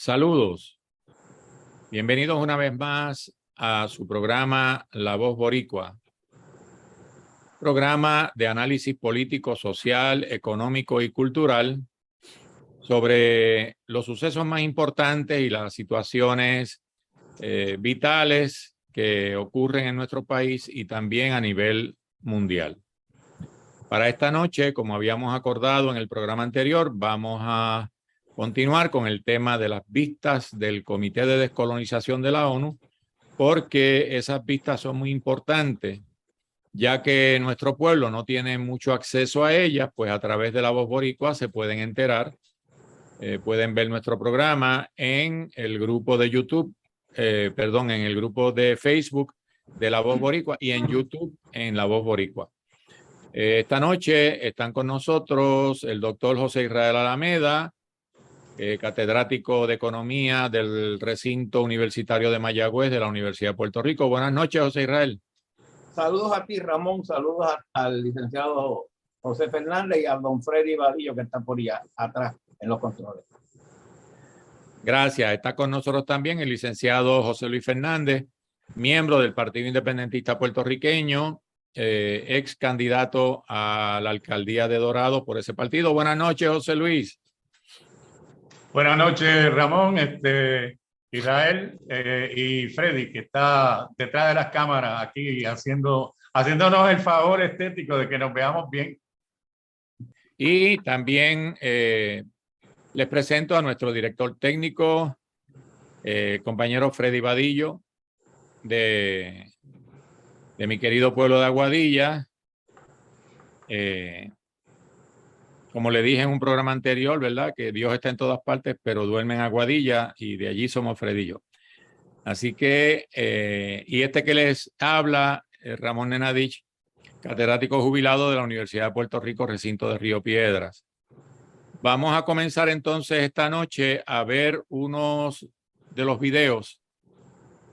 Saludos. Bienvenidos una vez más a su programa La Voz Boricua. Programa de análisis político, social, económico y cultural sobre los sucesos más importantes y las situaciones vitales que ocurren en nuestro país y también a nivel mundial. Para esta noche, como habíamos acordado en el programa anterior, vamos a continuar con el tema de las vistas del Comité de Descolonización de la ONU, porque esas vistas son muy importantes, ya que nuestro pueblo no tiene mucho acceso a ellas, pues a través de La Voz Boricua se pueden enterar, pueden ver nuestro programa en el grupo de YouTube, en el grupo de Facebook de La Voz Boricua y en YouTube en La Voz Boricua. Esta noche están con nosotros el doctor José Israel Alameda, catedrático de Economía del recinto universitario de Mayagüez de la Universidad de Puerto Rico. Buenas noches, José Israel. Saludos a ti, Ramón. Saludos al licenciado José Fernández y a don Freddy Vadillo, que está por allá atrás en los controles. Gracias. Está con nosotros también el licenciado José Luis Fernández, miembro del Partido Independentista Puertorriqueño, ex candidato a la alcaldía de Dorado por ese partido. Buenas noches, José Luis. Buenas noches, Ramón, Israel y Freddy, que está detrás de las cámaras aquí haciéndonos el favor estético de que nos veamos bien. Y también les presento a nuestro director técnico, compañero Freddy Vadillo, de mi querido pueblo de Aguadilla. Como le dije en un programa anterior, ¿verdad? Que Dios está en todas partes, pero duerme en Aguadilla y de allí somos Freddy y yo. Así que, y este que les habla, Ramón Nenadich, catedrático jubilado de la Universidad de Puerto Rico, recinto de Río Piedras. Vamos a comenzar entonces esta noche a ver unos de los videos.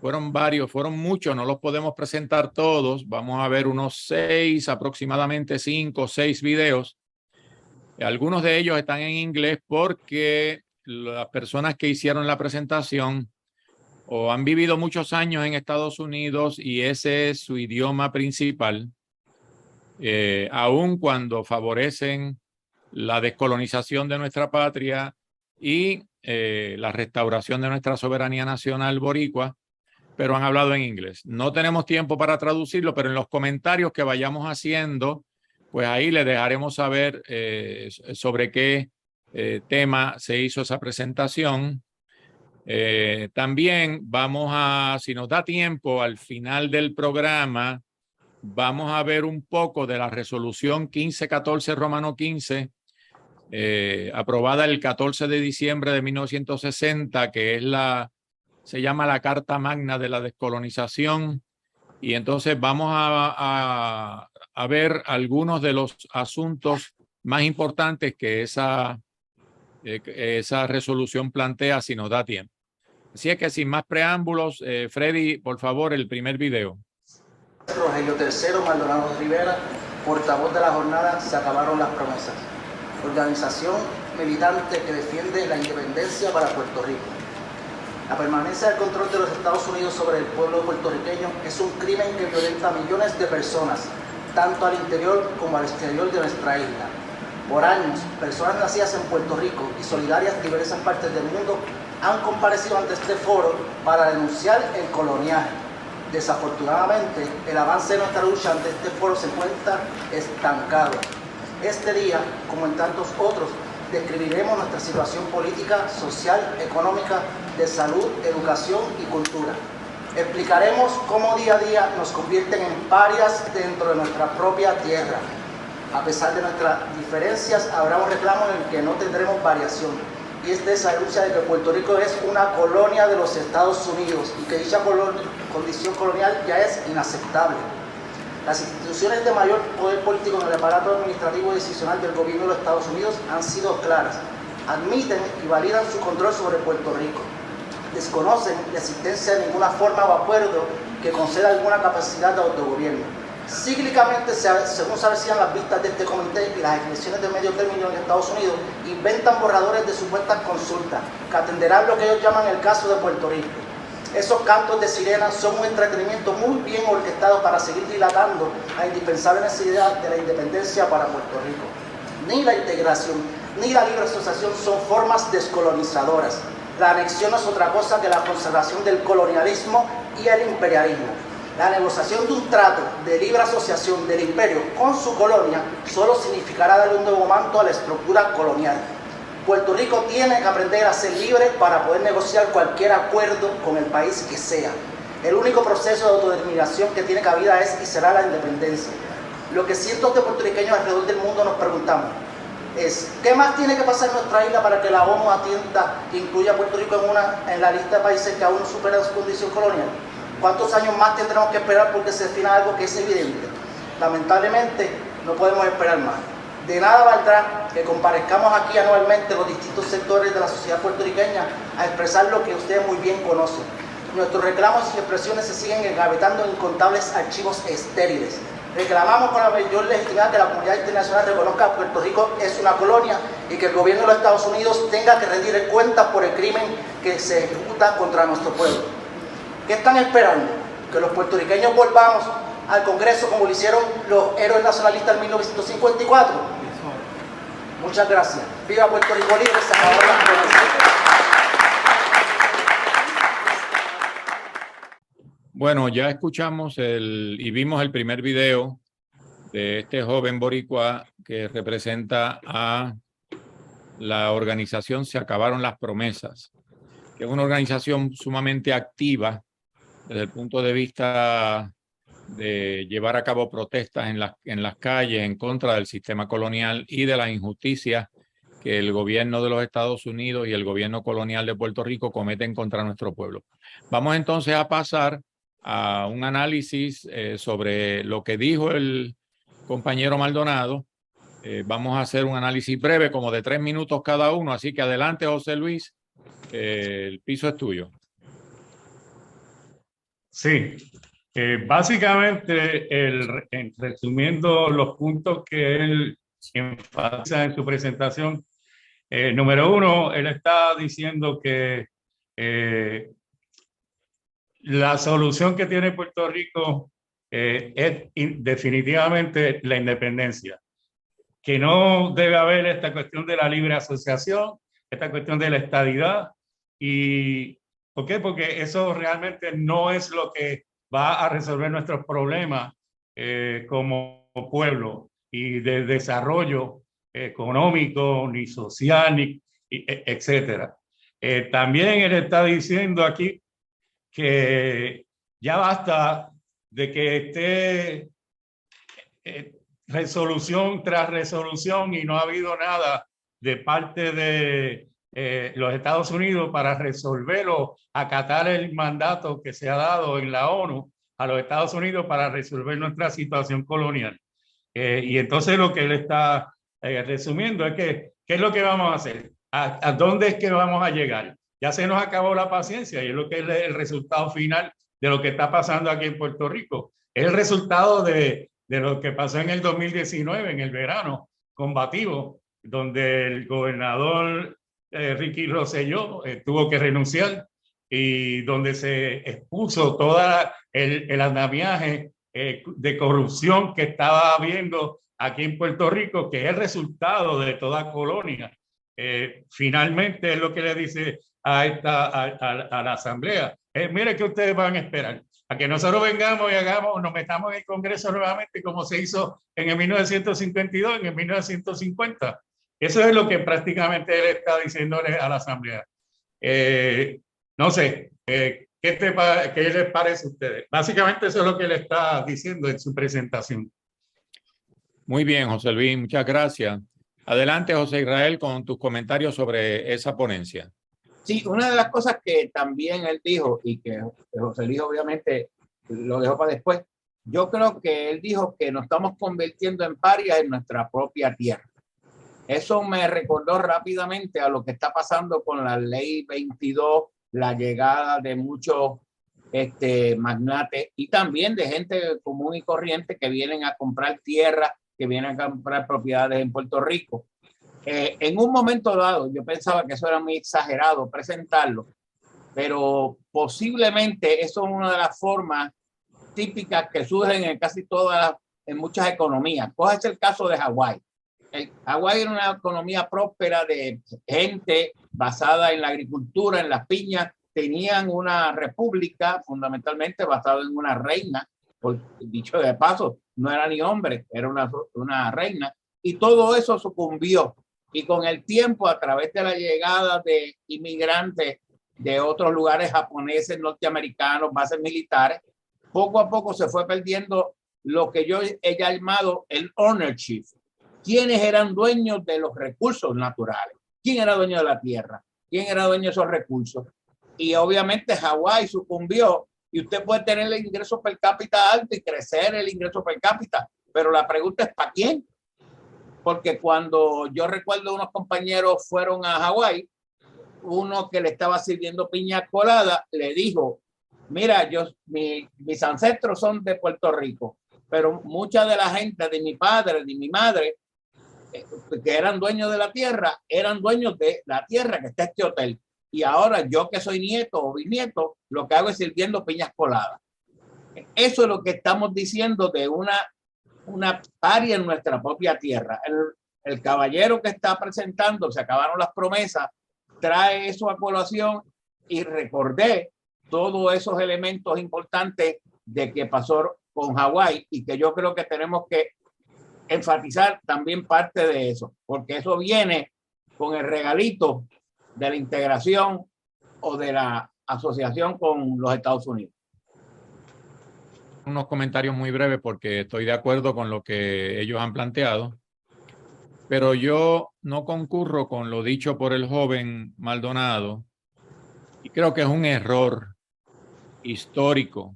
Fueron varios, fueron muchos, no los podemos presentar todos. Vamos a ver unos 6, aproximadamente 5 o 6 videos. Algunos de ellos están en inglés porque las personas que hicieron la presentación o han vivido muchos años en Estados Unidos y ese es su idioma principal, aun cuando favorecen la descolonización de nuestra patria y la restauración de nuestra soberanía nacional boricua, pero han hablado en inglés. No tenemos tiempo para traducirlo, pero en los comentarios que vayamos haciendo, pues ahí les dejaremos saber sobre qué tema se hizo esa presentación. También vamos a, si nos da tiempo, al final del programa, vamos a ver un poco de la resolución 1514 Romano 15, aprobada el 14 de diciembre de 1960, que es se llama la Carta Magna de la Descolonización. Y entonces vamos a ver algunos de los asuntos más importantes que esa resolución plantea, si nos da tiempo. Así es que sin más preámbulos, Freddy, por favor, el primer video. Rogelio III Maldonado Rivera, portavoz de la jornada Se acabaron las promesas. Organización militante que defiende la independencia para Puerto Rico. La permanencia del control de los Estados Unidos sobre el pueblo puertorriqueño es un crimen que violenta a millones de personas, tanto al interior como al exterior de nuestra isla. Por años, personas nacidas en Puerto Rico y solidarias de diversas partes del mundo han comparecido ante este foro para denunciar el coloniaje. Desafortunadamente, el avance de nuestra lucha ante este foro se encuentra estancado. Este día, como en tantos otros, describiremos nuestra situación política, social, económica, de salud, educación y cultura. Explicaremos cómo día a día nos convierten en parias dentro de nuestra propia tierra. A pesar de nuestras diferencias, habrá un reclamo en el que no tendremos variación. Y es de esa lucha de que Puerto Rico es una colonia de los Estados Unidos y que dicha condición colonial ya es inaceptable. Las instituciones de mayor poder político en el aparato administrativo y decisional del gobierno de los Estados Unidos han sido claras. Admiten y validan su control sobre Puerto Rico. Desconocen la existencia de ninguna forma o acuerdo que conceda alguna capacidad de autogobierno. Cíclicamente, según se avecinan las vistas de este comité y las elecciones de medio término en Estados Unidos, inventan borradores de supuestas consultas que atenderán lo que ellos llaman el caso de Puerto Rico. Esos cantos de sirena son un entretenimiento muy bien orquestado para seguir dilatando la indispensable necesidad de la independencia para Puerto Rico. Ni la integración ni la libre asociación son formas descolonizadoras. La anexión no es otra cosa que la conservación del colonialismo y el imperialismo. La negociación de un trato de libre asociación del imperio con su colonia solo significará darle un nuevo manto a la estructura colonial. Puerto Rico tiene que aprender a ser libre para poder negociar cualquier acuerdo con el país que sea. El único proceso de autodeterminación que tiene cabida es y será la independencia. Lo que cientos de puertorriqueños alrededor del mundo nos preguntamos es, ¿qué más tiene que pasar en nuestra isla para que la ONU atienda e incluya a Puerto Rico en la lista de países que aún no superan su condición colonial? ¿Cuántos años más tendremos que esperar porque se defina algo que es evidente? Lamentablemente, no podemos esperar más. De nada valdrá que comparezcamos aquí anualmente los distintos sectores de la sociedad puertorriqueña a expresar lo que ustedes muy bien conocen. Nuestros reclamos y expresiones se siguen engavetando en incontables archivos estériles. Reclamamos con la mayor legitimidad que la comunidad internacional reconozca que Puerto Rico es una colonia y que el gobierno de los Estados Unidos tenga que rendir cuentas por el crimen que se ejecuta contra nuestro pueblo. ¿Qué están esperando? ¿Que los puertorriqueños volvamos al Congreso como lo hicieron los héroes nacionalistas en 1954? Muchas gracias. ¡Viva Puerto Rico libre! Se acabaron las promesas. Bueno, ya escuchamos y vimos el primer video de este joven boricua que representa a la organización Se Acabaron las Promesas, que es una organización sumamente activa desde el punto de vista de llevar a cabo protestas en las calles en contra del sistema colonial y de las injusticias que el gobierno de los Estados Unidos y el gobierno colonial de Puerto Rico cometen contra nuestro pueblo. Vamos entonces a pasar a un análisis sobre lo que dijo el compañero Maldonado. Vamos a hacer un análisis breve, como de 3 minutos cada uno, así que adelante, José Luis, el piso es tuyo. Sí, básicamente, resumiendo los puntos que él enfatiza en su presentación, número uno, él está diciendo que la solución que tiene Puerto Rico es definitivamente la independencia, que no debe haber esta cuestión de la libre asociación, esta cuestión de la estadidad. ¿Y por qué? Porque eso realmente no es lo que va a resolver nuestros problemas como pueblo y de desarrollo económico, ni social, etcétera. También él está diciendo aquí que ya basta de que esté resolución tras resolución y no ha habido nada de parte de los Estados Unidos para resolverlo, acatar el mandato que se ha dado en la ONU a los Estados Unidos para resolver nuestra situación colonial. Y entonces lo que él está resumiendo es que, ¿qué es lo que vamos a hacer? ¿A dónde es que vamos a llegar? Ya se nos acabó la paciencia y es lo que es el resultado final de lo que está pasando aquí en Puerto Rico. Es el resultado de lo que pasó en el 2019, en el verano combativo, donde el gobernador Ricky Rosselló tuvo que renunciar y donde se expuso todo el andamiaje de corrupción que estaba habiendo aquí en Puerto Rico, que es el resultado de toda colonia. Finalmente es lo que le dice a la Asamblea. Mire que ustedes van a esperar a que nosotros vengamos y nos metamos en el Congreso nuevamente como se hizo en el 1952, en el 1950. Eso es lo que prácticamente él está diciéndole a la Asamblea. No sé, ¿qué les parece a ustedes? Básicamente eso es lo que él está diciendo en su presentación. Muy bien, José Luis, muchas gracias. Adelante, José Israel, con tus comentarios sobre esa ponencia. Sí, una de las cosas que también él dijo y que José Luis obviamente lo dejó para después, yo creo que él dijo que nos estamos convirtiendo en parias en nuestra propia tierra. Eso me recordó rápidamente a lo que está pasando con la ley 22, la llegada de muchos magnates y también de gente común y corriente que vienen a comprar tierra, que vienen a comprar propiedades en Puerto Rico. En un momento dado, yo pensaba que eso era muy exagerado presentarlo, pero posiblemente eso es una de las formas típicas que surgen en casi todas, en muchas economías. Coge el caso de Hawái. Hawái era una economía próspera de gente basada en la agricultura, en las piñas. Tenían una república fundamentalmente basada en una reina, por dicho de paso, no era ni hombre, era una reina. Y todo eso sucumbió. Y con el tiempo, a través de la llegada de inmigrantes de otros lugares, japoneses, norteamericanos, bases militares, poco a poco se fue perdiendo lo que yo he llamado el ownership. ¿Quiénes eran dueños de los recursos naturales? ¿Quién era dueño de la tierra? ¿Quién era dueño de esos recursos? Y obviamente Hawái sucumbió y usted puede tener el ingreso per cápita alto y crecer el ingreso per cápita, pero la pregunta es ¿para quién? Porque cuando yo recuerdo unos compañeros fueron a Hawái, uno que le estaba sirviendo piña colada le dijo, mira, mis ancestros son de Puerto Rico, pero mucha de la gente de mi padre, de mi madre, que eran dueños de la tierra, eran dueños de la tierra que está este hotel. Y ahora yo que soy nieto o bisnieto, lo que hago es sirviendo piñas coladas. Eso es lo que estamos diciendo de una paria en nuestra propia tierra. El caballero que está presentando, se acabaron las promesas, trae eso a colación y recordé todos esos elementos importantes de que pasó con Hawái y que yo creo que tenemos que enfatizar también parte de eso, porque eso viene con el regalito de la integración o de la asociación con los Estados Unidos. Unos comentarios muy breves porque estoy de acuerdo con lo que ellos han planteado, pero yo no concurro con lo dicho por el joven Maldonado y creo que es un error histórico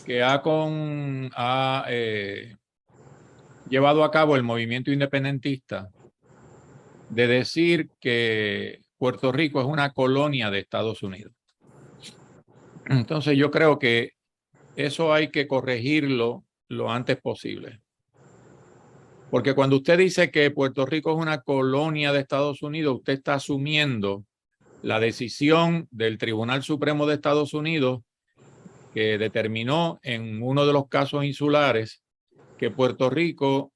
que ha llevado a cabo el movimiento independentista de decir que Puerto Rico es una colonia de Estados Unidos. Entonces yo creo que eso hay que corregirlo lo antes posible. Porque cuando usted dice que Puerto Rico es una colonia de Estados Unidos, usted está asumiendo la decisión del Tribunal Supremo de Estados Unidos que determinó en uno de los casos insulares que Puerto Rico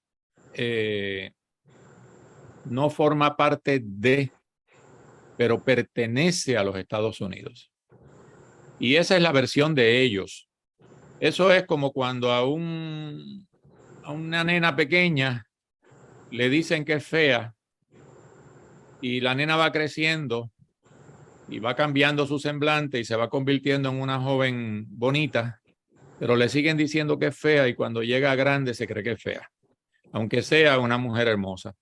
no forma parte de, pero pertenece a los Estados Unidos. Y esa es la versión de ellos. Eso es como cuando a una nena pequeña le dicen que es fea y la nena va creciendo y va cambiando su semblante y se va convirtiendo en una joven bonita, pero le siguen diciendo que es fea y cuando llega grande se cree que es fea, aunque sea una mujer hermosa.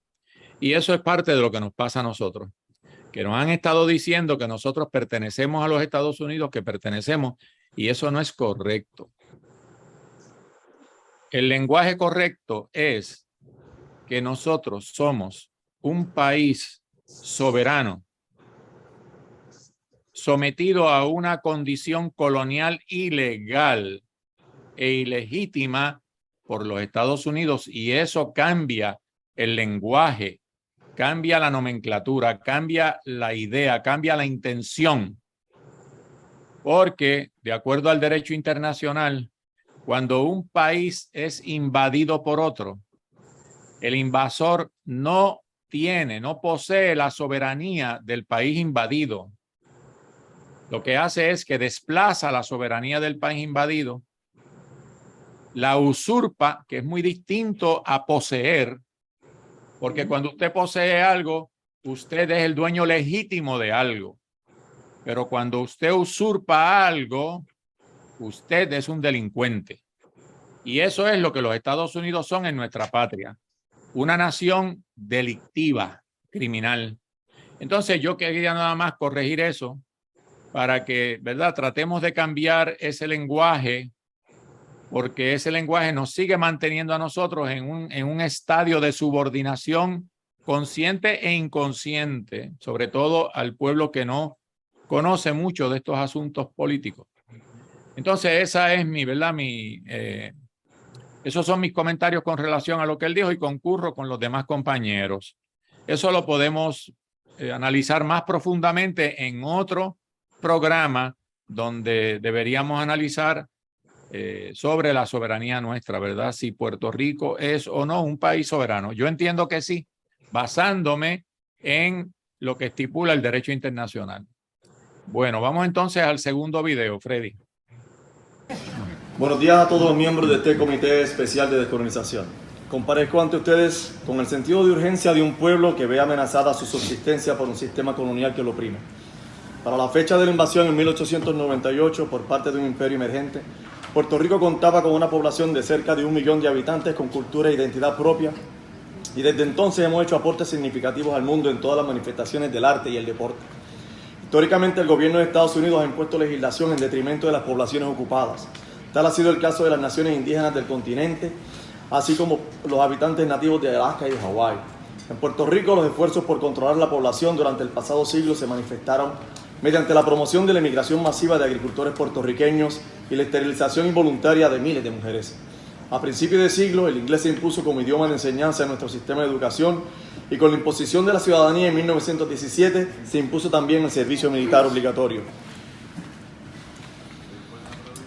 Y eso es parte de lo que nos pasa a nosotros, que nos han estado diciendo que nosotros pertenecemos a los Estados Unidos, que pertenecemos, y eso no es correcto. El lenguaje correcto es que nosotros somos un país soberano, sometido a una condición colonial ilegal e ilegítima por los Estados Unidos, y eso cambia el lenguaje, cambia la nomenclatura, cambia la idea, cambia la intención, porque de acuerdo al derecho internacional, cuando un país es invadido por otro, el invasor no posee la soberanía del país invadido. Lo que hace es que desplaza la soberanía del país invadido, la usurpa, que es muy distinto a poseer, porque cuando usted posee algo, usted es el dueño legítimo de algo. Pero cuando usted usurpa algo, usted es un delincuente. Y eso es lo que los Estados Unidos son en nuestra patria. Una nación delictiva, criminal. Entonces yo quería nada más corregir eso para que, ¿verdad?, tratemos de cambiar ese lenguaje, porque ese lenguaje nos sigue manteniendo a nosotros en un estadio de subordinación consciente e inconsciente, sobre todo al pueblo que no conoce mucho de estos asuntos políticos. Entonces, esa es mi, ¿verdad? Esos son mis comentarios con relación a lo que él dijo y concurro con los demás compañeros. Eso lo podemos analizar más profundamente en otro programa donde deberíamos analizar sobre la soberanía nuestra, ¿verdad? Si Puerto Rico es o no un país soberano. Yo entiendo que sí, basándome en lo que estipula el derecho internacional. Bueno, vamos entonces al segundo video, Freddy. Buenos días a todos los miembros de este Comité Especial de Descolonización. Comparezco ante ustedes con el sentido de urgencia de un pueblo que ve amenazada su subsistencia por un sistema colonial que lo oprime. Para la fecha de la invasión en 1898 por parte de un imperio emergente, Puerto Rico contaba con una población de cerca de 1 millón de habitantes con cultura e identidad propia, y desde entonces hemos hecho aportes significativos al mundo en todas las manifestaciones del arte y el deporte. Históricamente, el gobierno de Estados Unidos ha impuesto legislación en detrimento de las poblaciones ocupadas. Tal ha sido el caso de las naciones indígenas del continente, así como los habitantes nativos de Alaska y de Hawái. En Puerto Rico, los esfuerzos por controlar la población durante el pasado siglo se manifestaron mediante la promoción de la emigración masiva de agricultores puertorriqueños y la esterilización involuntaria de miles de mujeres. A principios de siglo, el inglés se impuso como idioma de enseñanza en nuestro sistema de educación, y con la imposición de la ciudadanía en 1917 se impuso también el servicio militar obligatorio.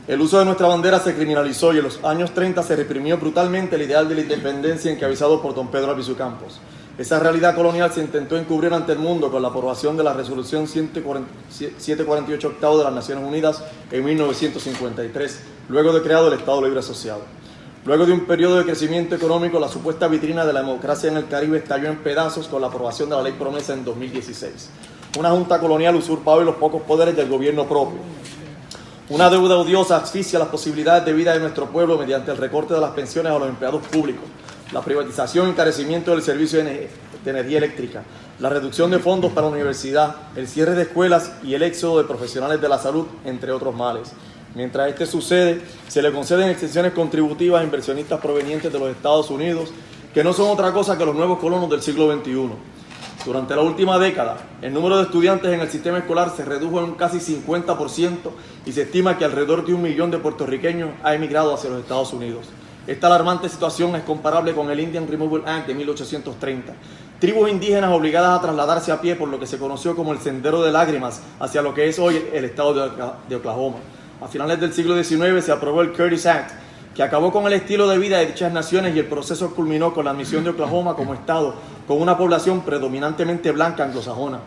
El uso de nuestra bandera se criminalizó y en los años 30 se reprimió brutalmente el ideal de la independencia encabezado por don Pedro Albizu Campos. Esa realidad colonial se intentó encubrir ante el mundo con la aprobación de la resolución 748 octavo de las Naciones Unidas en 1953, luego de creado el Estado Libre Asociado. Luego de un periodo de crecimiento económico, la supuesta vitrina de la democracia en el Caribe estalló en pedazos con la aprobación de la Ley Promesa en 2016. Una junta colonial usurpaba los pocos poderes del gobierno propio. Una deuda odiosa asfixia las posibilidades de vida de nuestro pueblo mediante el recorte de las pensiones a los empleados públicos, la privatización y encarecimiento del servicio de energía eléctrica, la reducción de fondos para la universidad, el cierre de escuelas y el éxodo de profesionales de la salud, entre otros males. Mientras este sucede, se le conceden exenciones contributivas a inversionistas provenientes de los Estados Unidos, que no son otra cosa que los nuevos colonos del siglo XXI. Durante la última década, el número de estudiantes en el sistema escolar se redujo en un casi 50% y se estima que alrededor de 1 millón de puertorriqueños ha emigrado hacia los Estados Unidos. Esta alarmante situación es comparable con el Indian Removal Act de 1830. Tribus indígenas obligadas a trasladarse a pie por lo que se conoció como el Sendero de Lágrimas hacia lo que es hoy el estado de Oklahoma. A finales del siglo XIX se aprobó el Curtis Act, que acabó con el estilo de vida de dichas naciones, y el proceso culminó con la admisión de Oklahoma como estado con una población predominantemente blanca anglosajona.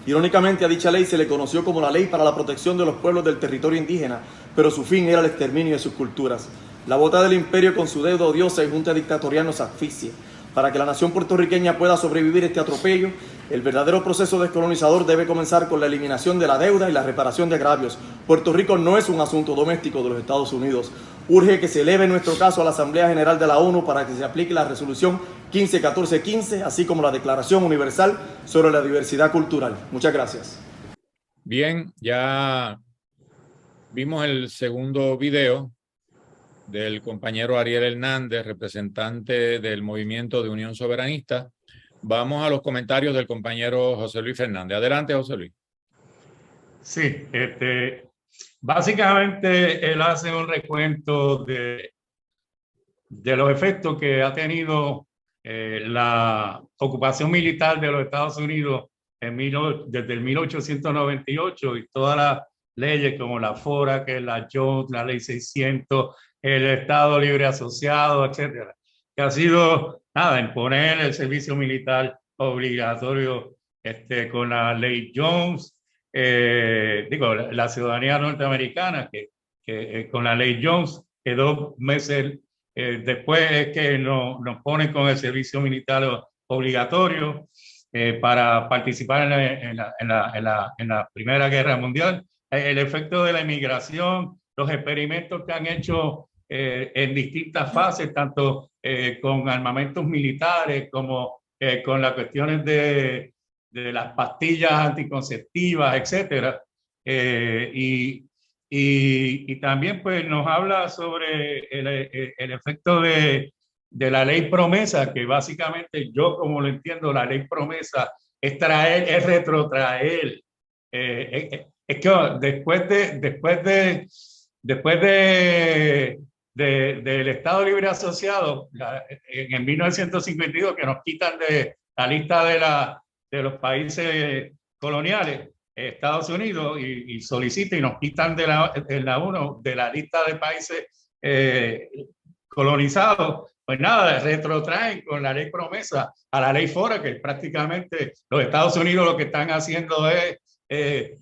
Irónicamente, a dicha ley se le conoció como la Ley para la Protección de los Pueblos del Territorio Indígena, pero su fin era el exterminio de sus culturas. La bota del imperio con su deuda odiosa y junta dictatorial nos asfixia. Para que la nación puertorriqueña pueda sobrevivir este atropello, el verdadero proceso descolonizador debe comenzar con la eliminación de la deuda y la reparación de agravios. Puerto Rico no es un asunto doméstico de los Estados Unidos. Urge que se eleve nuestro caso a la Asamblea General de la ONU para que se aplique la resolución 151415, así como la Declaración Universal sobre la Diversidad Cultural. Muchas gracias. Bien, ya vimos el segundo video del compañero Ariel Hernández, representante del Movimiento de Unión Soberanista. Vamos a los comentarios del compañero José Luis Fernández. Adelante, José Luis. Sí, básicamente él hace un recuento de los efectos que ha tenido la ocupación militar de los Estados Unidos desde el 1898 y todas las leyes como la FORA, que es la Jones, la Ley 600, el Estado Libre Asociado, etcétera, que ha sido imponer el servicio militar obligatorio con la Ley Jones, la ciudadanía norteamericana, que con la Ley Jones, que 2 meses después es que nos ponen con el servicio militar obligatorio para participar en la Primera Guerra Mundial. El efecto de la emigración, los experimentos que han hecho en distintas fases, tanto con armamentos militares como con las cuestiones de las pastillas anticonceptivas, etcétera. Y también pues nos habla sobre el efecto de la ley promesa, que básicamente yo como lo entiendo, la ley promesa es retrotraer. Es que después de después del Estado Libre Asociado, en 1952, que nos quitan de la lista de los países coloniales, Estados Unidos, y solicita y nos quitan de la lista de países colonizados, pues nada, retrotraen con la ley promesa a la ley Fora, que prácticamente los Estados Unidos lo que están haciendo es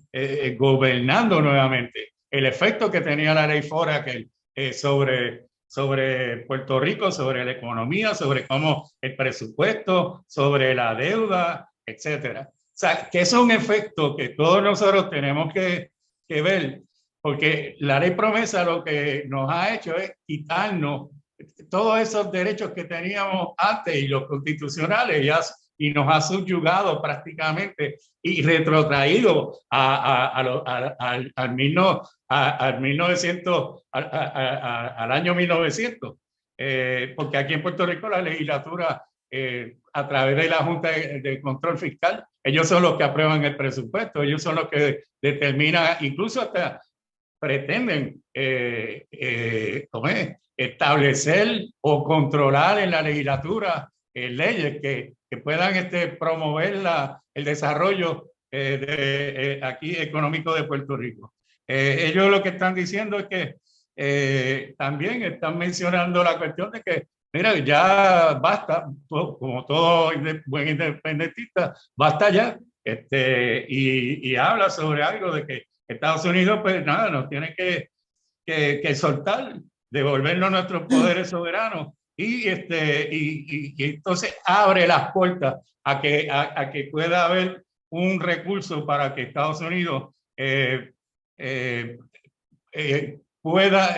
gobernando nuevamente. El efecto que tenía la ley Fora sobre Puerto Rico, sobre la economía, sobre cómo el presupuesto, sobre la deuda, etcétera. O sea, que es un efecto que todos nosotros tenemos que ver, porque la ley promesa lo que nos ha hecho es quitarnos todos esos derechos que teníamos antes y los constitucionales y nos ha subyugado prácticamente y retrotraído al año 1900. Porque aquí en Puerto Rico la legislatura, a través de la Junta de Control Fiscal, ellos son los que aprueban el presupuesto, ellos son los que determinan, incluso hasta pretenden establecer o controlar en la legislatura leyes que puedan promover el desarrollo aquí económico de Puerto Rico. Ellos lo que están diciendo es que también están mencionando la cuestión de que, mira, ya basta, como todo buen independentista, basta ya, y habla sobre algo de que Estados Unidos, pues nada, nos tiene que soltar, devolvernos nuestros poderes soberanos y entonces abre las puertas a que pueda haber un recurso para que Estados Unidos pueda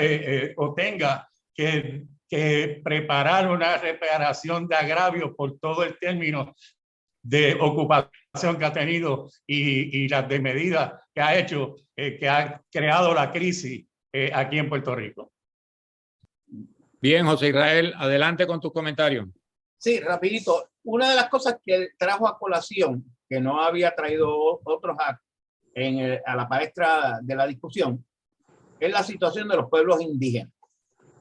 o tenga que preparar una reparación de agravios por todo el término de ocupación que ha tenido y las medidas que ha hecho, que ha creado la crisis aquí en Puerto Rico. Bien, José Israel, adelante con tus comentarios. Sí, rapidito. Una de las cosas que trajo a colación, que no había traído otros a la palestra de la discusión, es la situación de los pueblos indígenas.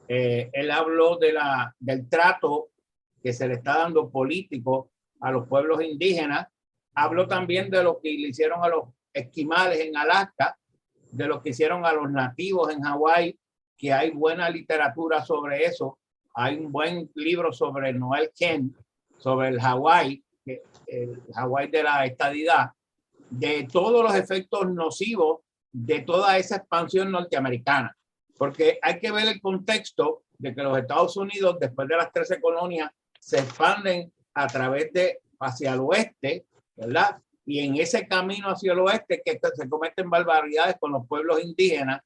Él habló del trato que se le está dando político a los pueblos indígenas. Habló también de lo que le hicieron a los esquimales en Alaska, de lo que hicieron a los nativos en Hawái, que hay buena literatura sobre eso. Hay un buen libro sobre Noel Kent, sobre el Hawái de la estadidad, de todos los efectos nocivos de toda esa expansión norteamericana. Porque hay que ver el contexto de que los Estados Unidos, después de las 13 colonias, se expanden a través hacia el oeste, ¿verdad? Y en ese camino hacia el oeste que se cometen barbaridades con los pueblos indígenas.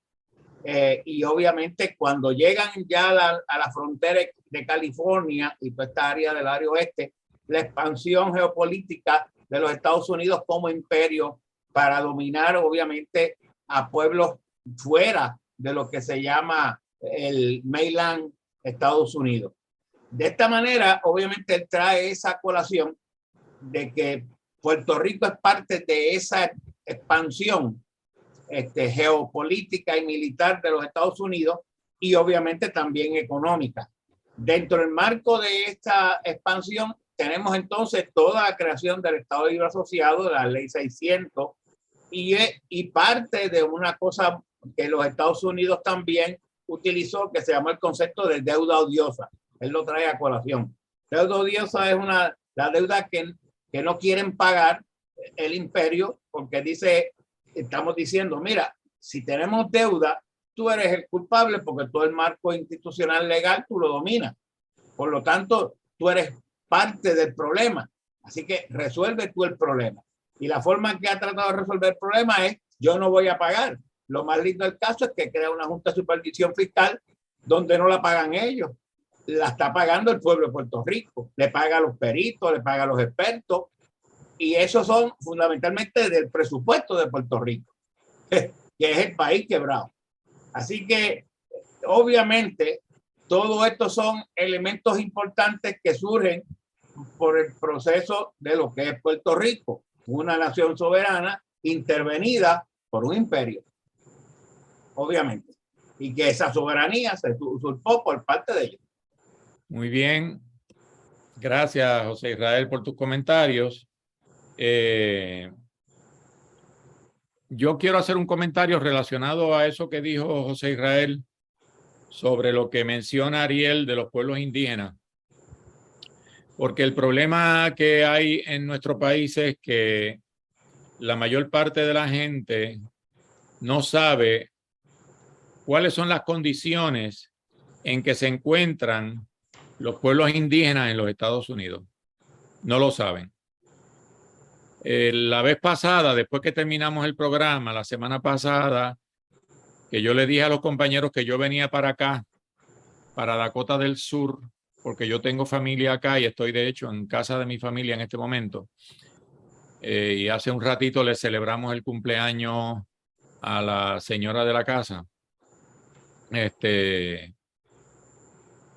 Y obviamente cuando llegan ya a la frontera de California y toda esta área del área oeste, la expansión geopolítica de los Estados Unidos como imperio para dominar obviamente a pueblos fuera de lo que se llama el mainland Estados Unidos. De esta manera, obviamente, él trae esa colación de que Puerto Rico es parte de esa expansión geopolítica y militar de los Estados Unidos y obviamente también económica. Dentro del marco de esta expansión tenemos entonces toda la creación del Estado Libre Asociado, de la Ley 600 y parte de una cosa que los Estados Unidos también utilizó que se llama el concepto de deuda odiosa. Él lo trae a colación. Deuda odiosa es la deuda que no quieren pagar el imperio porque estamos diciendo, mira, si tenemos deuda, tú eres el culpable porque todo el marco institucional legal tú lo dominas. Por lo tanto, tú eres parte del problema. Así que resuelve tú el problema. Y la forma en que ha tratado de resolver el problema es, yo no voy a pagar. Lo más lindo del caso es que crea una junta de supervisión fiscal donde no la pagan ellos. La está pagando el pueblo de Puerto Rico. Le paga a los peritos, le paga a los expertos. Y esos son fundamentalmente del presupuesto de Puerto Rico, que es el país quebrado. Así que, obviamente, todo esto son elementos importantes que surgen por el proceso de lo que es Puerto Rico, una nación soberana intervenida por un imperio, obviamente. y que esa soberanía se usurpó por parte de ellos. Muy bien. Gracias, José Israel, por tus comentarios. Yo quiero hacer un comentario relacionado a eso que dijo José Israel sobre lo que menciona Ariel de los pueblos indígenas. Porque el problema que hay en nuestro país es que la mayor parte de la gente no sabe cuáles son las condiciones en que se encuentran los pueblos indígenas en los Estados Unidos. No lo saben. La vez pasada, después que terminamos el programa, la semana pasada, que yo le dije a los compañeros que yo venía para acá, para Dakota del Sur, porque yo tengo familia acá y estoy de hecho en casa de mi familia en este momento. Y hace un ratito le celebramos el cumpleaños a la señora de la casa.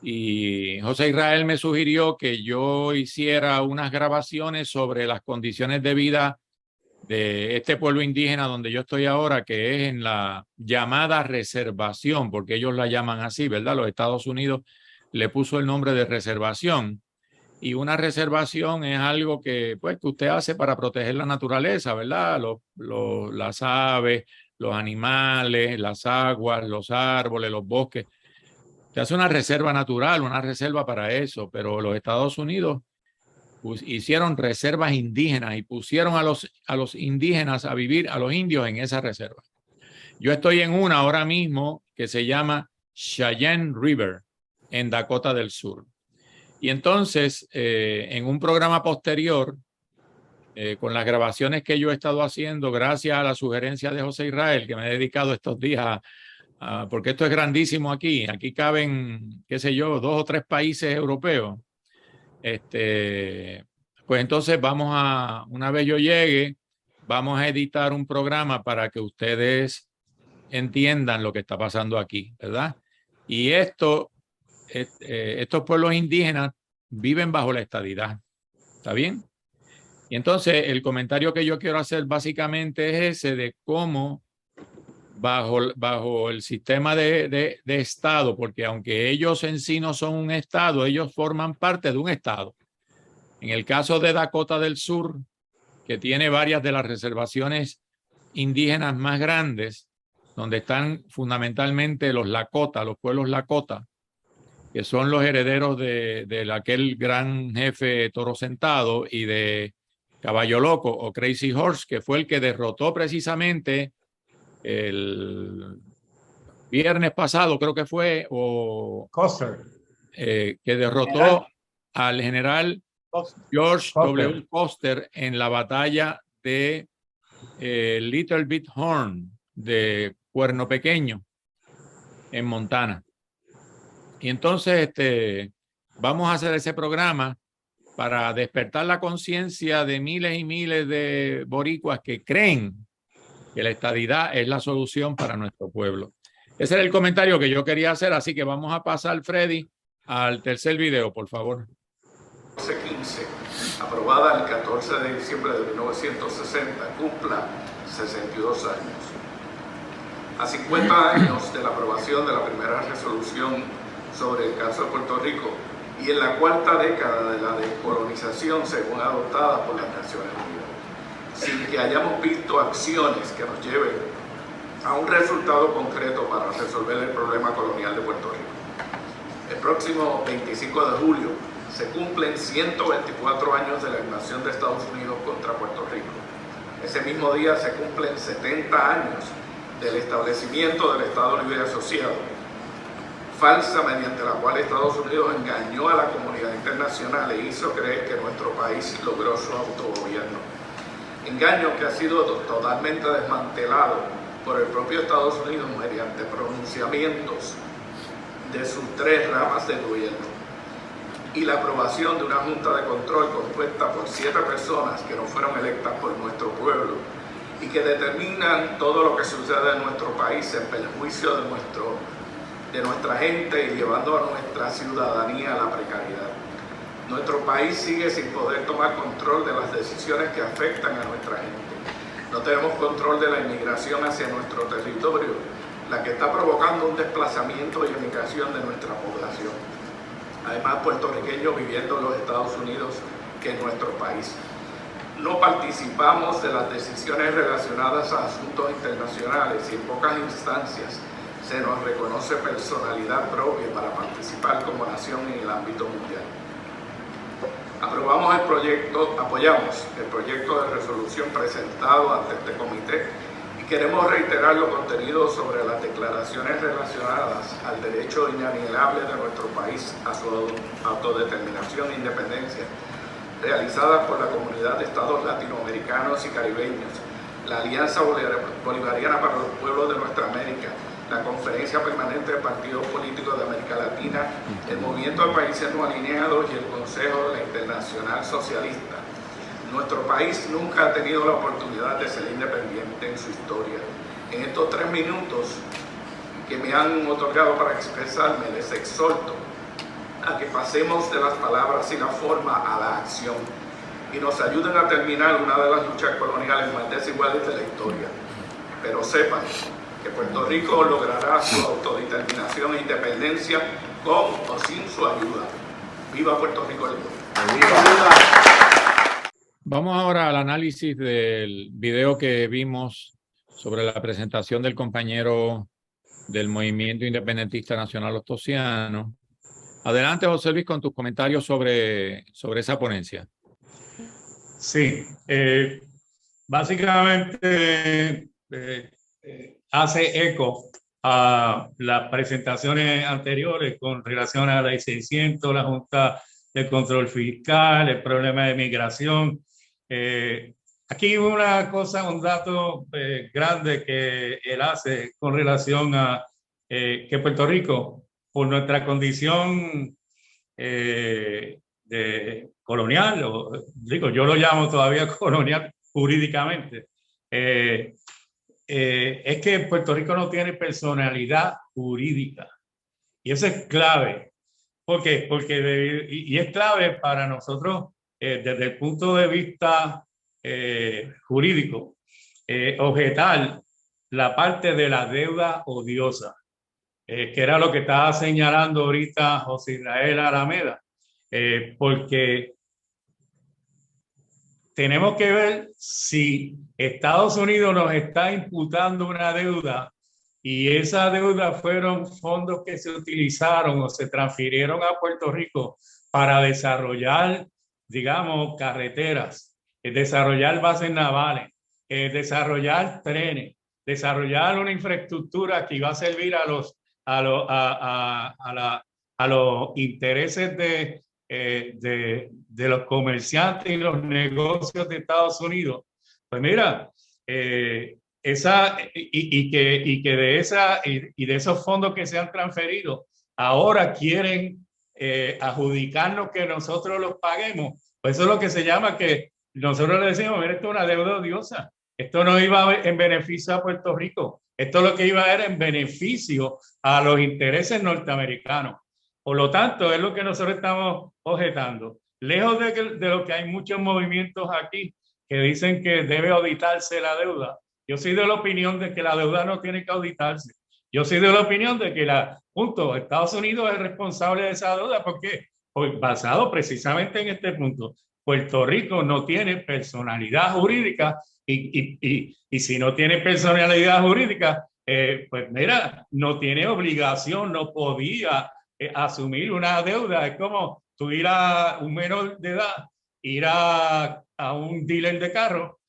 Y José Israel me sugirió que yo hiciera unas grabaciones sobre las condiciones de vida de este pueblo indígena donde yo estoy ahora, que es en la llamada reservación, porque ellos la llaman así, ¿verdad? Los Estados Unidos le puso el nombre de reservación. Y una reservación es algo que, pues, que usted hace para proteger la naturaleza, ¿verdad? Las aves, los animales, las aguas, los árboles, los bosques. Se hace una reserva natural, una reserva para eso, pero los Estados Unidos hicieron reservas indígenas y pusieron a los indígenas a vivir, a los indios en esa reserva. Yo estoy en una ahora mismo que se llama Cheyenne River, en Dakota del Sur. Y entonces, en un programa posterior, con las grabaciones que yo he estado haciendo, gracias a la sugerencia de José Israel, que me he dedicado estos días porque esto es grandísimo aquí. Aquí caben, qué sé yo, 2 o 3 países europeos. Pues entonces una vez yo llegue, vamos a editar un programa para que ustedes entiendan lo que está pasando aquí, ¿verdad? Y estos pueblos indígenas viven bajo la estadidad. ¿Está bien? Y entonces el comentario que yo quiero hacer básicamente es ese de cómo bajo el sistema de Estado, porque aunque ellos en sí no son un Estado, ellos forman parte de un Estado. En el caso de Dakota del Sur, que tiene varias de las reservaciones indígenas más grandes, donde están fundamentalmente los Lakota, los pueblos Lakota, que son los herederos de aquel gran jefe Toro Sentado y de Caballo Loco o Crazy Horse, que fue el que derrotó precisamente el viernes pasado, creo que fue, Custer. Que derrotó al general George W. Custer en la batalla de Little Bit Horn, de Cuerno Pequeño, en Montana. Y entonces vamos a hacer ese programa para despertar la conciencia de miles y miles de boricuas que creen que la estadidad es la solución para nuestro pueblo. Ese era el comentario que yo quería hacer, así que vamos a pasar, Freddy, al tercer video, por favor. 15, aprobada el 14 de diciembre de 1960, cumpla 62 años. A 50 años de la aprobación de la primera resolución sobre el caso de Puerto Rico y en la cuarta década de la descolonización según adoptada por las Naciones Unidas, sin que hayamos visto acciones que nos lleven a un resultado concreto para resolver el problema colonial de Puerto Rico. El próximo 25 de julio se cumplen 124 años de la invasión de Estados Unidos contra Puerto Rico. Ese mismo día se cumplen 70 años del establecimiento del Estado Libre Asociado, falsa mediante la cual Estados Unidos engañó a la comunidad internacional e hizo creer que nuestro país logró su autogobierno. Engaño que ha sido totalmente desmantelado por el propio Estados Unidos mediante pronunciamientos de sus 3 ramas del gobierno y la aprobación de una junta de control compuesta por 7 personas que no fueron electas por nuestro pueblo y que determinan todo lo que sucede en nuestro país en perjuicio de nuestra gente y llevando a nuestra ciudadanía a la precariedad. Nuestro país sigue sin poder tomar control de las decisiones que afectan a nuestra gente. No tenemos control de la inmigración hacia nuestro territorio, la que que está provocando un desplazamiento y emigración de nuestra población. Además, puertorriqueños viviendo en los Estados Unidos que en nuestro país. No participamos de las decisiones relacionadas a asuntos internacionales y en pocas instancias se nos reconoce personalidad propia para participar como nación en el ámbito mundial. Apoyamos el proyecto de resolución presentado ante este comité y queremos reiterar los contenidos sobre las declaraciones relacionadas al derecho inalienable de nuestro país a su autodeterminación e independencia, realizadas por la Comunidad de Estados Latinoamericanos y Caribeños, la Alianza Bolivariana para los Pueblos de Nuestra América, la Conferencia Permanente de Partidos Políticos de América Latina, el Movimiento de Países No Alineados y el Consejo de la Internacional Socialista. Nuestro país nunca ha tenido la oportunidad de ser independiente en su historia. En estos 3 minutos que me han otorgado para expresarme, les exhorto a que pasemos de las palabras y la forma a la acción y nos ayuden a terminar una de las luchas coloniales más desiguales de la historia. Pero sepan que Puerto Rico logrará su autodeterminación e independencia con o sin su ayuda. ¡Viva Puerto Rico libre! ¡Viva! Vamos ahora al análisis del video que vimos sobre la presentación del compañero del Movimiento Independentista Nacional Ostosiano. Adelante, José Luis, con tus comentarios sobre esa ponencia. Sí, básicamente hace eco a las presentaciones anteriores con relación a la Ley 600, la Junta de Control Fiscal, el problema de migración. Aquí una cosa, un dato grande que él hace con relación a que Puerto Rico, por nuestra condición de colonial, yo lo llamo todavía colonial jurídicamente, es que Puerto Rico no tiene personalidad jurídica. Y eso es clave. ¿Por qué? Porque es clave para nosotros desde el punto de vista jurídico, objetar la parte de la deuda odiosa, que era lo que estaba señalando ahorita José Israel Alameda, porque tenemos que ver si Estados Unidos nos está imputando una deuda y esa deuda fueron fondos que se utilizaron o se transfirieron a Puerto Rico para desarrollar, digamos, carreteras, desarrollar bases navales, desarrollar trenes, desarrollar una infraestructura que iba a servir a los intereses de los comerciantes y los negocios de Estados Unidos. Pues mira, de esos fondos que se han transferido, ahora quieren adjudicarnos que nosotros los paguemos. Pues eso es lo que se llama que nosotros le decimos, mira, esto es una deuda odiosa. Esto no iba en beneficio a Puerto Rico. Esto lo que iba era en beneficio a los intereses norteamericanos. Por lo tanto, es lo que nosotros estamos objetando. Lejos de lo que hay muchos movimientos aquí que dicen que debe auditarse la deuda. Yo soy de la opinión de que la deuda no tiene que auditarse. Yo soy de la opinión de que Estados Unidos es responsable de esa deuda. ¿Por qué? Pues basado precisamente en este punto. Puerto Rico no tiene personalidad jurídica y si no tiene personalidad jurídica, pues mira, no tiene obligación, no podía asumir una deuda. Es como tú ir a un menor de edad, ir a un dealer de carro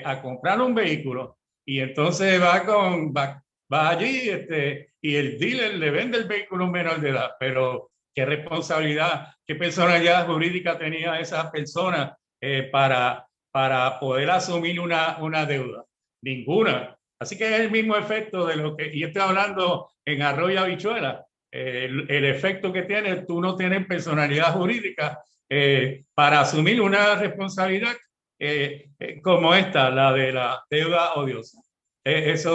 a comprar un vehículo y entonces va allí y el dealer le vende el vehículo a un menor de edad, pero ¿qué responsabilidad, qué personalidad jurídica tenía esa persona para poder asumir una deuda? Ninguna. Así que es el mismo efecto de lo que, y estoy hablando en arroz y habichuela, el efecto que tiene, tú no tienes personalidad jurídica para asumir una responsabilidad como esta, la de la deuda odiosa. Ese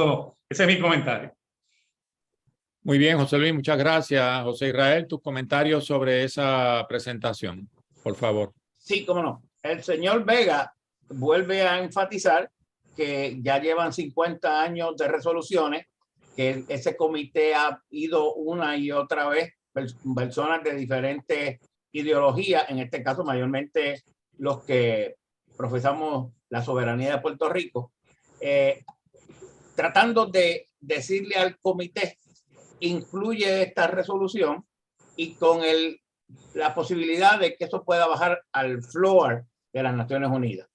es mi comentario. Muy bien, José Luis, muchas gracias. José Israel, tus comentarios sobre esa presentación, por favor. Sí, cómo no. El señor Vega vuelve a enfatizar que ya llevan 50 años de resoluciones que ese comité ha ido una y otra vez personas de diferentes ideologías, en este caso mayormente los que profesamos la soberanía de Puerto Rico, tratando de decirle al comité, incluye esta resolución y con la posibilidad de que eso pueda bajar al floor de las Naciones Unidas.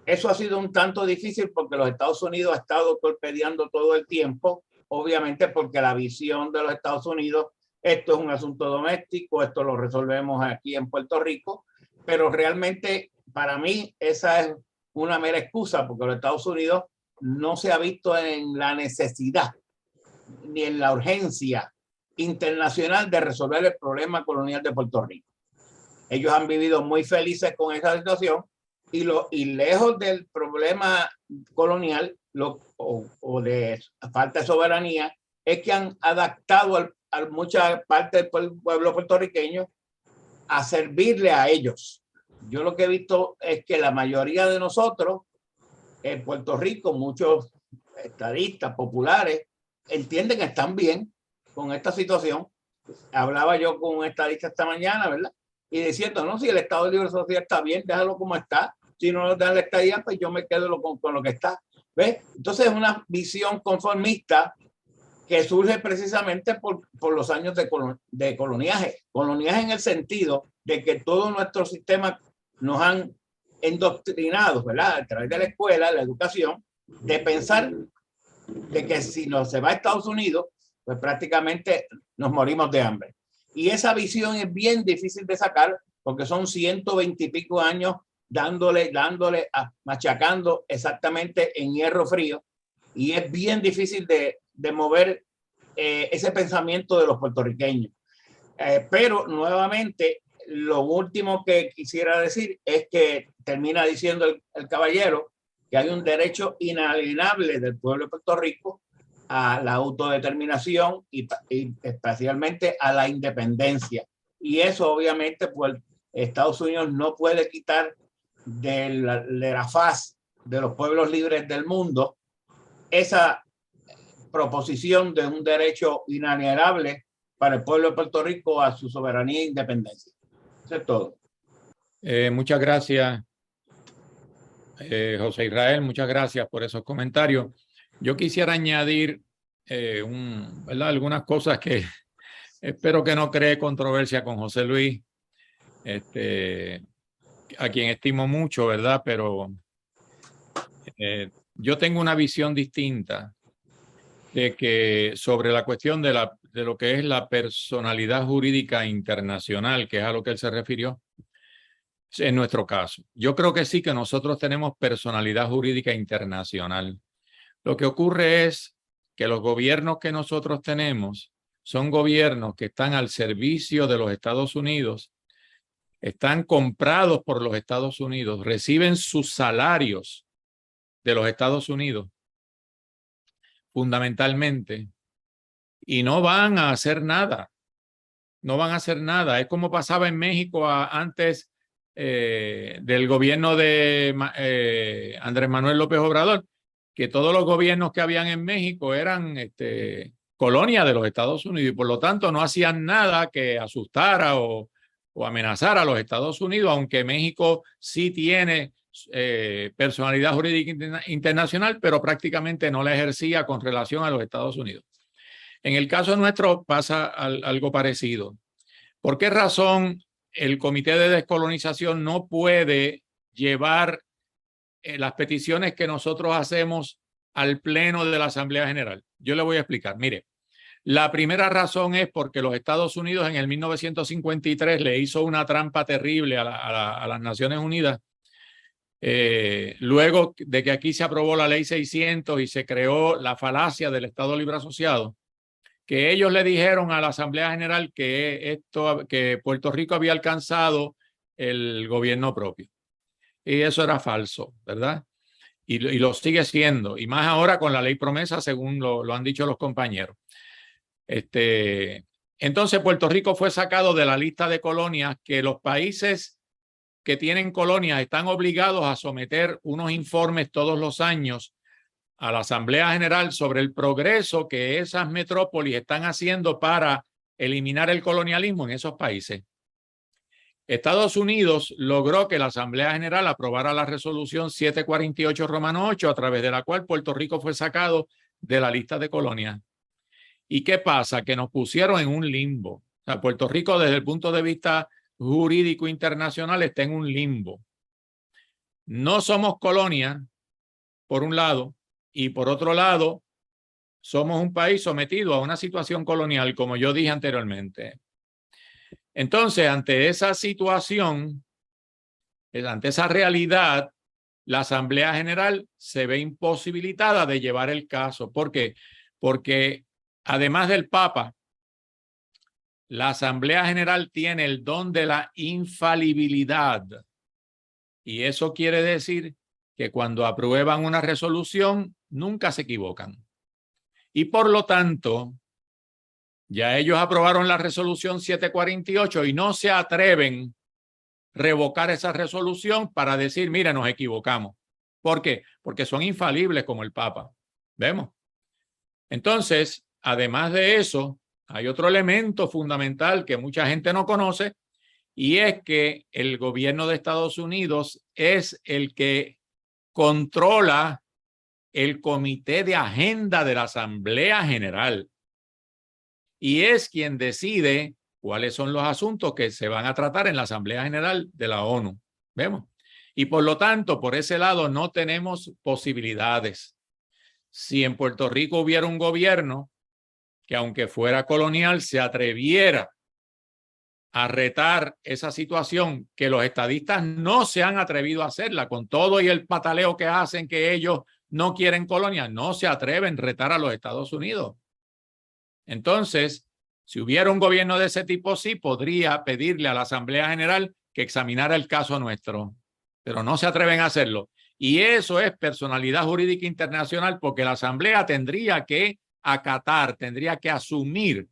Eso ha sido un tanto difícil porque los Estados Unidos ha estado torpedeando todo el tiempo, obviamente porque la visión de los Estados Unidos, esto es un asunto doméstico, esto lo resolvemos aquí en Puerto Rico, pero realmente para mí esa es una mera excusa porque los Estados Unidos no se ha visto en la necesidad ni en la urgencia internacional de resolver el problema colonial de Puerto Rico. Ellos han vivido muy felices con esa situación y lejos del problema colonial o de falta de soberanía, es que han adaptado a mucha parte del pueblo puertorriqueño a servirle a ellos. Yo lo que he visto es que la mayoría de nosotros en Puerto Rico, muchos estadistas populares, entienden que están bien con esta situación. Hablaba yo con un estadista esta mañana, ¿verdad? Y diciendo, no, si el Estado de Libre Asociación está bien, déjalo como está. Si no nos dan la estadía, pues yo me quedo con lo que está. ¿Ves? Entonces es una visión conformista que surge precisamente por los años de coloniaje. Coloniaje en el sentido de que todo nuestro sistema nos han endoctrinado, ¿verdad? A través de la escuela, la educación, de pensar de que si no se va a Estados Unidos, pues prácticamente nos morimos de hambre. Y esa visión es bien difícil de sacar porque son 120 y pico años dándole, machacando exactamente en hierro frío. Y es bien difícil de mover ese pensamiento de los puertorriqueños. Pero nuevamente, lo último que quisiera decir es que termina diciendo el caballero que hay un derecho inalienable del pueblo de Puerto Rico a la autodeterminación y especialmente a la independencia. Y eso obviamente pues Estados Unidos no puede quitar de la faz de los pueblos libres del mundo esa proposición de un derecho inalienable para el pueblo de Puerto Rico a su soberanía e independencia. Eso es todo. Muchas gracias, José Israel. Muchas gracias por esos comentarios. Yo quisiera añadir ¿verdad? Algunas cosas que espero que no cree controversia con José Luis, a quien estimo mucho, ¿verdad? Pero yo tengo una visión distinta de que sobre la cuestión de lo que es la personalidad jurídica internacional, que es a lo que él se refirió, en nuestro caso. Yo creo que sí que nosotros tenemos personalidad jurídica internacional. Lo que ocurre es que los gobiernos que nosotros tenemos son gobiernos que están al servicio de los Estados Unidos, están comprados por los Estados Unidos, reciben sus salarios de los Estados Unidos, fundamentalmente, y no van a hacer nada. No van a hacer nada. Es como pasaba en México antes del gobierno de Andrés Manuel López Obrador, que todos los gobiernos que habían en México eran colonia de los Estados Unidos y por lo tanto no hacían nada que asustara o amenazara a los Estados Unidos, aunque México sí tiene personalidad jurídica internacional, pero prácticamente no la ejercía con relación a los Estados Unidos. En el caso nuestro pasa algo parecido. ¿Por qué razón el Comité de Descolonización no puede llevar las peticiones que nosotros hacemos al Pleno de la Asamblea General? Yo le voy a explicar. Mire, la primera razón es porque los Estados Unidos en el 1953 le hizo una trampa terrible a las Naciones Unidas. Luego de que aquí se aprobó la Ley 600 y se creó la falacia del Estado Libre Asociado, que ellos le dijeron a la Asamblea General que Puerto Rico había alcanzado el gobierno propio. Y eso era falso, ¿verdad? Y lo sigue siendo, y más ahora con la ley promesa, según lo han dicho los compañeros. Entonces Puerto Rico fue sacado de la lista de colonias que los países que tienen colonias están obligados a someter unos informes todos los años a la Asamblea General sobre el progreso que esas metrópolis están haciendo para eliminar el colonialismo en esos países. Estados Unidos logró que la Asamblea General aprobara la resolución 748 Romano 8, a través de la cual Puerto Rico fue sacado de la lista de colonias. ¿Y qué pasa? Que nos pusieron en un limbo. O sea, Puerto Rico, desde el punto de vista jurídico internacional, está en un limbo. No somos colonia, por un lado, y por otro lado, somos un país sometido a una situación colonial, como yo dije anteriormente. Entonces, ante esa situación, ante esa realidad, la Asamblea General se ve imposibilitada de llevar el caso. ¿Por qué? Porque además del Papa, la Asamblea General tiene el don de la infalibilidad. Y eso quiere decir que cuando aprueban una resolución, nunca se equivocan. Y por lo tanto, ya ellos aprobaron la resolución 748 y no se atreven a revocar esa resolución para decir, mira, nos equivocamos. ¿Por qué? Porque son infalibles como el Papa. ¿Vemos? Entonces, además de eso, hay otro elemento fundamental que mucha gente no conoce, y es que el gobierno de Estados Unidos es el que controla el comité de agenda de la Asamblea General y es quien decide cuáles son los asuntos que se van a tratar en la Asamblea General de la ONU. ¿Vemos? Y por lo tanto, por ese lado no tenemos posibilidades. Si en Puerto Rico hubiera un gobierno que, aunque fuera colonial, se atreviera a retar esa situación, que los estadistas no se han atrevido a hacerla, con todo y el pataleo que hacen, que ellos no quieren colonia, no se atreven a retar a los Estados Unidos. Entonces, si hubiera un gobierno de ese tipo, sí podría pedirle a la Asamblea General que examinara el caso nuestro, pero no se atreven a hacerlo. Y eso es personalidad jurídica internacional, porque la Asamblea tendría que acatar, tendría que asumir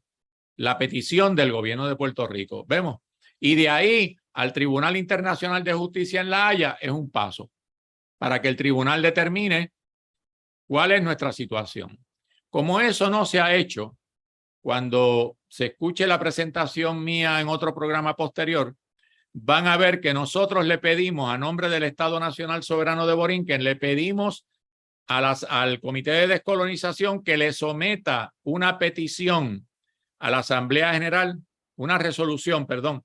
la petición del gobierno de Puerto Rico. ¿Vemos? Y de ahí al Tribunal Internacional de Justicia en La Haya es un paso para que el tribunal determine cuál es nuestra situación. Como eso no se ha hecho, cuando se escuche la presentación mía en otro programa posterior, van a ver que nosotros le pedimos, a nombre del Estado Nacional Soberano de Borinquen, le pedimos al Comité de Descolonización que le someta una petición a la Asamblea General, una resolución, perdón,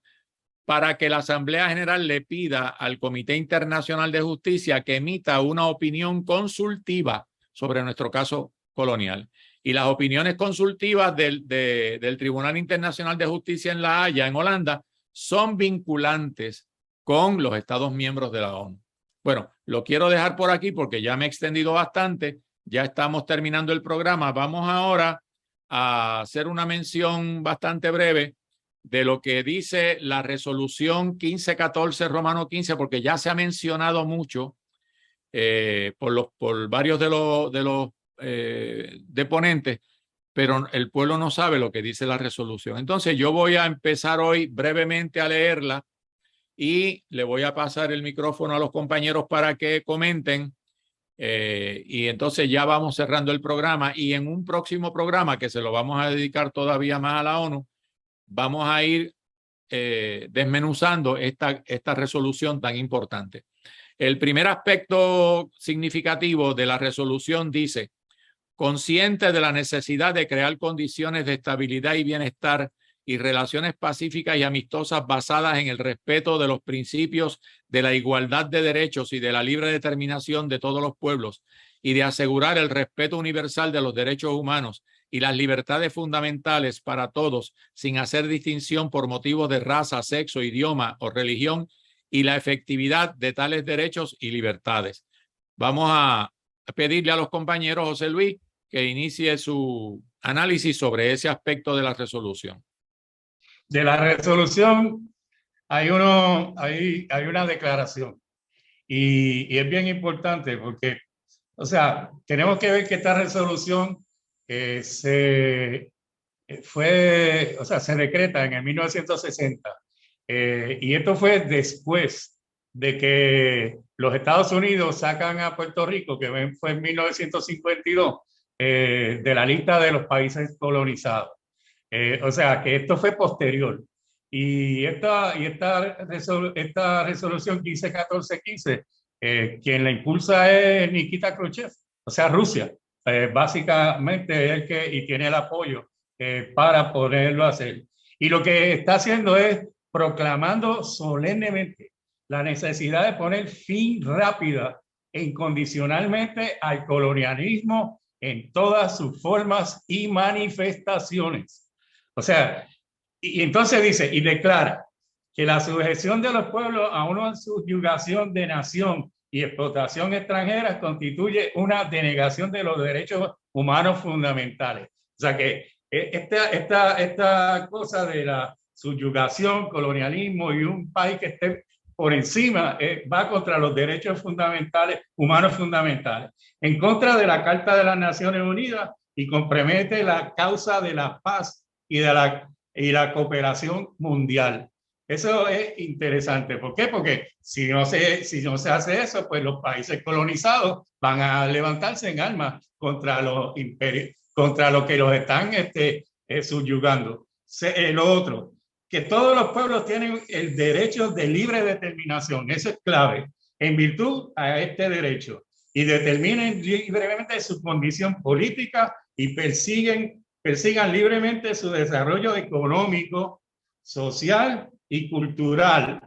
para que la Asamblea General le pida al Comité Internacional de Justicia que emita una opinión consultiva sobre nuestro caso colonial. Y las opiniones consultivas del Tribunal Internacional de Justicia en La Haya, en Holanda, son vinculantes con los Estados miembros de la ONU. Bueno, lo quiero dejar por aquí porque ya me he extendido bastante, ya estamos terminando el programa. Vamos ahora a hacer una mención bastante breve de lo que dice la resolución 1514 Romano 15, porque ya se ha mencionado mucho por varios de los deponentes, pero el pueblo no sabe lo que dice la resolución. Entonces yo voy a empezar hoy brevemente a leerla y le voy a pasar el micrófono a los compañeros para que comenten. Y entonces ya vamos cerrando el programa, y en un próximo programa que se lo vamos a dedicar todavía más a la ONU, vamos a ir desmenuzando esta resolución tan importante. El primer aspecto significativo de la resolución dice: consciente de la necesidad de crear condiciones de estabilidad y bienestar y relaciones pacíficas y amistosas basadas en el respeto de los principios de la igualdad de derechos y de la libre determinación de todos los pueblos, y de asegurar el respeto universal de los derechos humanos y las libertades fundamentales para todos, sin hacer distinción por motivos de raza, sexo, idioma o religión, y la efectividad de tales derechos y libertades. Vamos a pedirle a los compañeros, José Luis, que inicie su análisis sobre ese aspecto de la resolución. De la resolución hay una declaración y es bien importante porque, o sea, tenemos que ver que esta resolución se decreta en el 1960 y esto fue después de que los Estados Unidos sacan a Puerto Rico, que fue en 1952, de la lista de los países colonizados. O sea, que esto fue posterior. Y esta resolución 151415, quien la impulsa es Nikita Khrushchev, o sea, Rusia. Básicamente es el que y tiene el apoyo para poderlo hacer. Y lo que está haciendo es proclamando solemnemente la necesidad de poner fin rápida e incondicionalmente al colonialismo en todas sus formas y manifestaciones. O sea, y entonces dice y declara que la sujeción de los pueblos a una subyugación de nación y explotación extranjera constituye una denegación de los derechos humanos fundamentales. O sea que esta cosa de la subyugación, colonialismo y un país que esté por encima va contra los derechos fundamentales, humanos fundamentales, en contra de la Carta de las Naciones Unidas y compromete la causa de la paz y la cooperación mundial. Eso es interesante. ¿Por qué? Porque si no se hace eso, pues los países colonizados van a levantarse en armas contra los imperios, contra lo que los están subyugando. Lo otro, que todos los pueblos tienen el derecho de libre determinación. Eso es clave. En virtud a este derecho. Y determinen libremente su condición política y persigan libremente su desarrollo económico, social y cultural.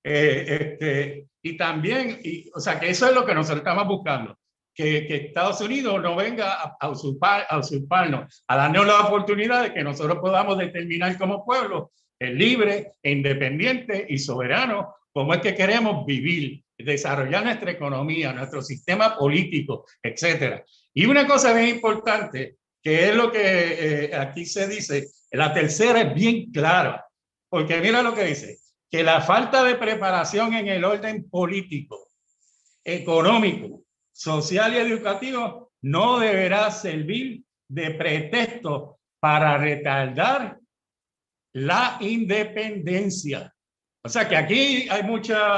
Y también, o sea, que eso es lo que nosotros estamos buscando. Que Estados Unidos no venga a usurparnos, a darnos la oportunidad de que nosotros podamos determinar como pueblo libre, independiente y soberano cómo es que queremos vivir, desarrollar nuestra economía, nuestro sistema político, etcétera. Y una cosa bien importante, que es lo que aquí se dice, la tercera es bien clara, porque mira lo que dice, que la falta de preparación en el orden político, económico, social y educativo no deberá servir de pretexto para retardar la independencia. O sea que aquí hay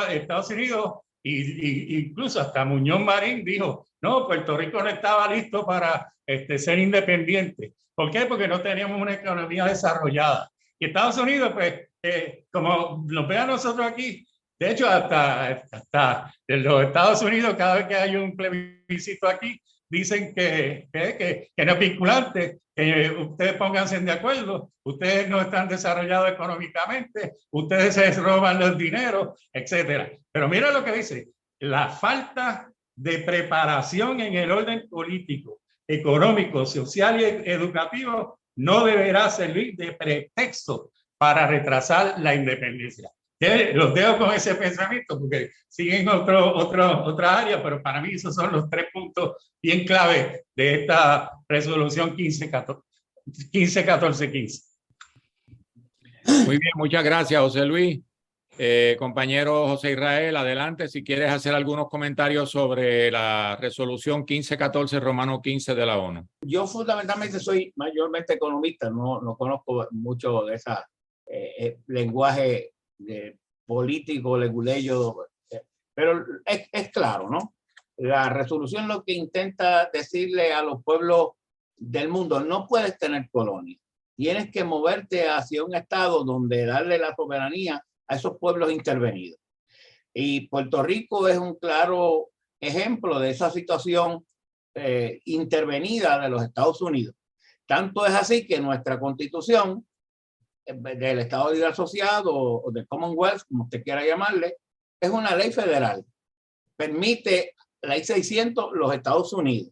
Estados Unidos incluso hasta Muñoz Marín dijo, no, Puerto Rico no estaba listo para ser independiente. ¿Por qué? Porque no teníamos una economía desarrollada. Y Estados Unidos, pues, como nos ve a nosotros aquí, de hecho, hasta en los Estados Unidos, cada vez que hay un plebiscito aquí, dicen que no es vinculante, que ustedes pónganse de acuerdo, ustedes no están desarrollados económicamente, ustedes se roban los dineros, etcétera. Pero mira lo que dice, la falta de preparación en el orden político, económico, social y educativo no deberá servir de pretexto para retrasar la independencia. Los dejo con ese pensamiento porque siguen otra área, pero para mí esos son los 3 puntos bien clave de esta resolución 151415. Muy bien, muchas gracias, José Luis. Compañero José Israel, adelante si quieres hacer algunos comentarios sobre la resolución 1514 Romano 15 de la ONU. Yo fundamentalmente soy mayormente economista, no conozco mucho de esa lenguaje político, leguleyo, pero es claro, ¿no? La resolución lo que intenta decirle a los pueblos del mundo, no puedes tener colonia, tienes que moverte hacia un estado donde darle la soberanía a esos pueblos intervenidos. Y Puerto Rico es un claro ejemplo de esa situación intervenida de los Estados Unidos. Tanto es así que nuestra Constitución del Estado Libre Asociado o del Commonwealth, como usted quiera llamarle, es una ley federal. Permite, ley 600, los Estados Unidos.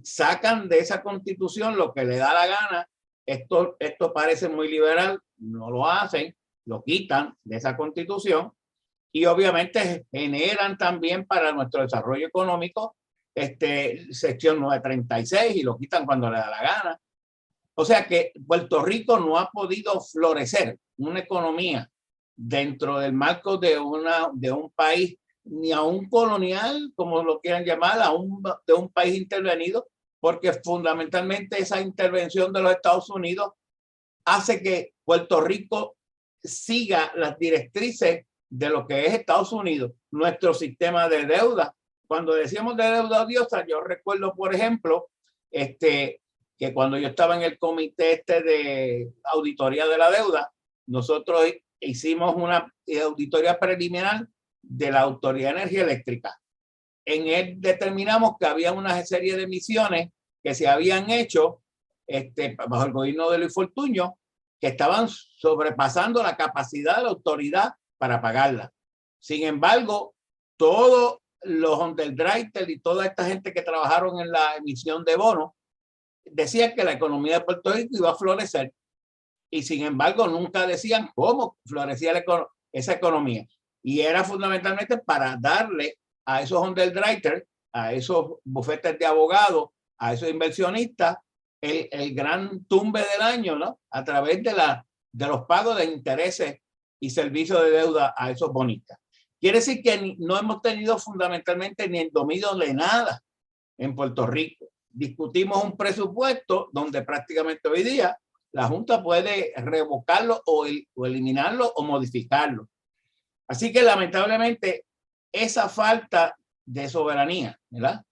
Sacan de esa Constitución lo que le da la gana. Esto parece muy liberal, no lo hacen, lo quitan de esa Constitución y obviamente generan también para nuestro desarrollo económico sección 936 y lo quitan cuando le da la gana. O sea que Puerto Rico no ha podido florecer una economía dentro del marco de un país, ni a un colonial, como lo quieran llamar, de un país intervenido, porque fundamentalmente esa intervención de los Estados Unidos hace que Puerto Rico siga las directrices de lo que es Estados Unidos, nuestro sistema de deuda. Cuando decíamos de deuda odiosa, yo recuerdo, por ejemplo, que cuando yo estaba en el comité de auditoría de la deuda, nosotros hicimos una auditoría preliminar de la Autoridad de Energía Eléctrica. En él determinamos que había una serie de emisiones que se habían hecho bajo el gobierno de Luis Fortuño, que estaban sobrepasando la capacidad de la autoridad para pagarla. Sin embargo, todos los underwriters y toda esta gente que trabajaron en la emisión de bonos decían que la economía de Puerto Rico iba a florecer, y sin embargo nunca decían cómo florecía esa economía, y era fundamentalmente para darle a esos underwriters, a esos bufetes de abogados, a esos inversionistas el gran tumbe del año, ¿no? A través de los pagos de intereses y servicios de deuda a esos bonistas. Quiere decir que no hemos tenido fundamentalmente ni el dominio de nada en Puerto Rico. Discutimos un presupuesto donde prácticamente hoy día la Junta puede revocarlo o eliminarlo o modificarlo. Así que lamentablemente esa falta de soberanía, ¿verdad?,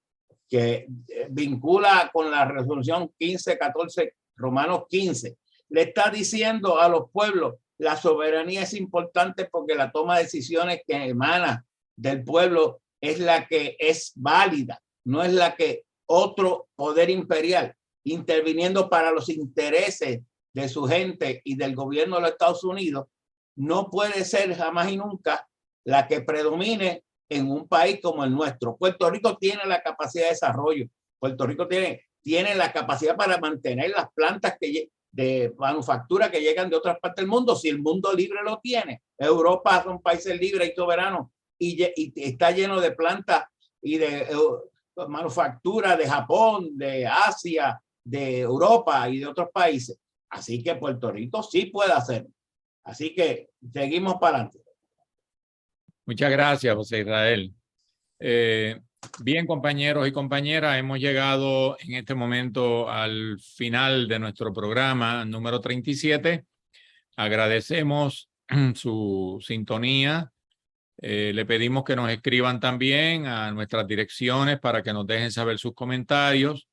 que vincula con la resolución 1514 Romanos 15, le está diciendo a los pueblos: la soberanía es importante porque la toma de decisiones que emana del pueblo es la que es válida, no es la que otro poder imperial interviniendo para los intereses de su gente y del gobierno de los Estados Unidos no puede ser jamás y nunca la que predomine en un país como el nuestro. Puerto Rico tiene la capacidad de desarrollo. Puerto Rico tiene la capacidad para mantener las plantas de manufactura que llegan de otras partes del mundo, si el mundo libre lo tiene. Europa son países libres y soberanos y está lleno de plantas y de manufactura de Japón, de Asia, de Europa y de otros países. Así que Puerto Rico sí puede hacerlo. Así que seguimos para adelante. Muchas gracias, José Israel. Bien, compañeros y compañeras, hemos llegado en este momento al final de nuestro programa número 37. Agradecemos su sintonía. Le pedimos que nos escriban también a nuestras direcciones para que nos dejen saber sus comentarios.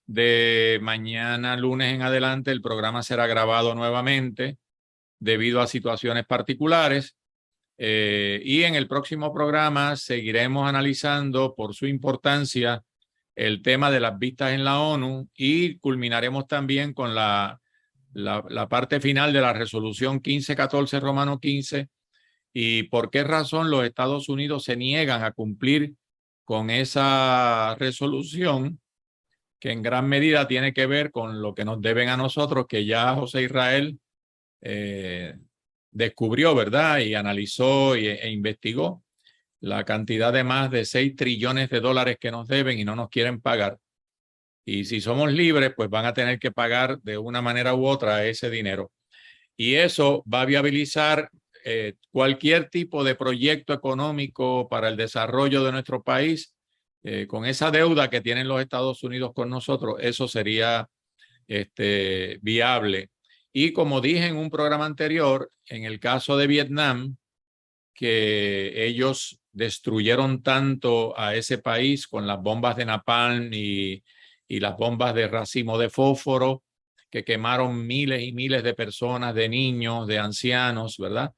De mañana lunes en adelante el programa será grabado nuevamente debido a situaciones particulares. Y en el próximo programa seguiremos analizando por su importancia el tema de las vistas en la ONU y culminaremos también con la parte final de la resolución 1514 Romano 15 y por qué razón los Estados Unidos se niegan a cumplir con esa resolución, que en gran medida tiene que ver con lo que nos deben a nosotros, que ya José Israel descubrió, ¿verdad? Y analizó e investigó la cantidad de más de 6 trillones de dólares que nos deben y no nos quieren pagar. Y si somos libres, pues van a tener que pagar de una manera u otra ese dinero. Y eso va a viabilizar cualquier tipo de proyecto económico para el desarrollo de nuestro país. Con esa deuda que tienen los Estados Unidos con nosotros, eso sería viable. Y como dije en un programa anterior, en el caso de Vietnam, que ellos destruyeron tanto a ese país con las bombas de napalm y las bombas de racimo de fósforo, que quemaron miles y miles de personas, de niños, de ancianos, ¿verdad?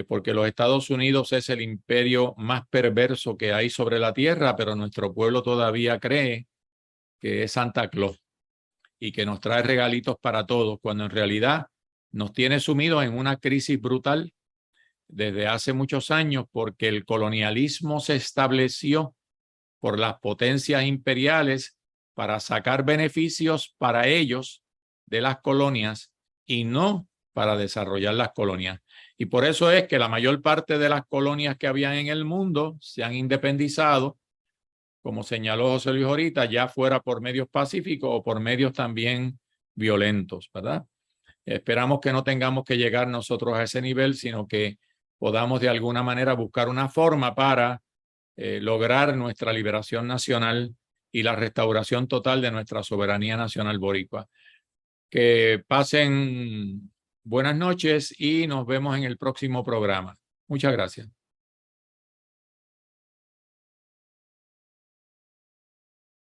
Porque los Estados Unidos es el imperio más perverso que hay sobre la tierra, pero nuestro pueblo todavía cree que es Santa Claus y que nos trae regalitos para todos, cuando en realidad nos tiene sumidos en una crisis brutal desde hace muchos años, porque el colonialismo se estableció por las potencias imperiales para sacar beneficios para ellos de las colonias y no para desarrollar las colonias. Y por eso es que la mayor parte de las colonias que habían en el mundo se han independizado, como señaló José Luis ahorita, ya fuera por medios pacíficos o por medios también violentos, ¿verdad? Esperamos que no tengamos que llegar nosotros a ese nivel, sino que podamos de alguna manera buscar una forma para lograr nuestra liberación nacional y la restauración total de nuestra soberanía nacional boricua. Que pasen buenas noches y nos vemos en el próximo programa. Muchas gracias.